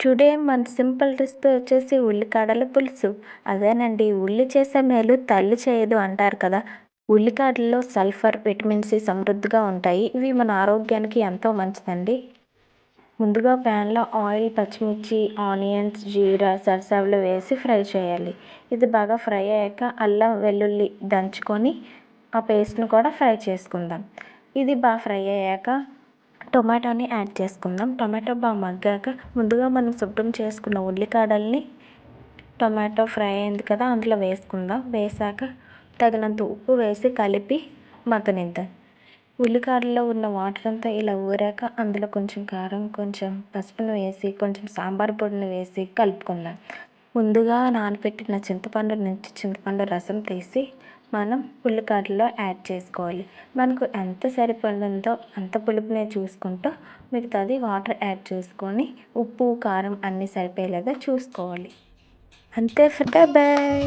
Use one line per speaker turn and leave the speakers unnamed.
Today మన simple recipe వచ్చేసి ఉల్లికాడల పులుసు. అదేనండి, ఉల్లి చేసే మేలు తల్లి చేయదు అంటారు కదా. ఉల్లికాడల్లో సల్ఫర్, విటమిన్ సి సమృద్ధిగా ఉంటాయి. ఇవి మన ఆరోగ్యానికి ఎంతో మంచిదండి. ముందుగా ప్యాన్లో ఆయిల్, పచ్చిమిర్చి, ఆనియన్స్, జీరా, సరసాలు వేసి ఫ్రై చేయాలి. ఇది బాగా ఫ్రై అయ్యాక అల్లం వెల్లుల్లి దంచుకొని ఆ పేస్ట్ని కూడా ఫ్రై చేసుకుందాం. ఇది బాగా ఫ్రై అయ్యాక టొమాటోని యాడ్ చేసుకుందాం. టొమాటో బాగా మగ్గాక ముందుగా మనం శుభ్రం చేసుకున్న ఉల్లికాడల్ని టొమాటో ఫ్రై అయింది కదా అందులో వేసుకుందాం. వేసాక తగినంత ఉప్పు వేసి కలిపి మగ్గనిద్దాం. ఉల్లికాడల్లో ఉన్న వాటర్ అంతా ఇలా ఊరాక అందులో కొంచెం కారం, కొంచెం పసుపును వేసి, కొంచెం సాంబార్ పొడిని వేసి కలుపుకుందాం. ముందుగా నానబెట్టిన చింతపండు రసం తీసి మనం ఉల్లికాడల్లో యాడ్ చేసుకోవాలి. మనకు ఎంత సరిపడిందో అంత పులుపునే చూసుకుంటూ మిగతాది వాటర్ యాడ్ చేసుకొని ఉప్పు, కారం అన్నీ సరిపోయేలాగా చూసుకోవాలి. అంతే, బాయ్.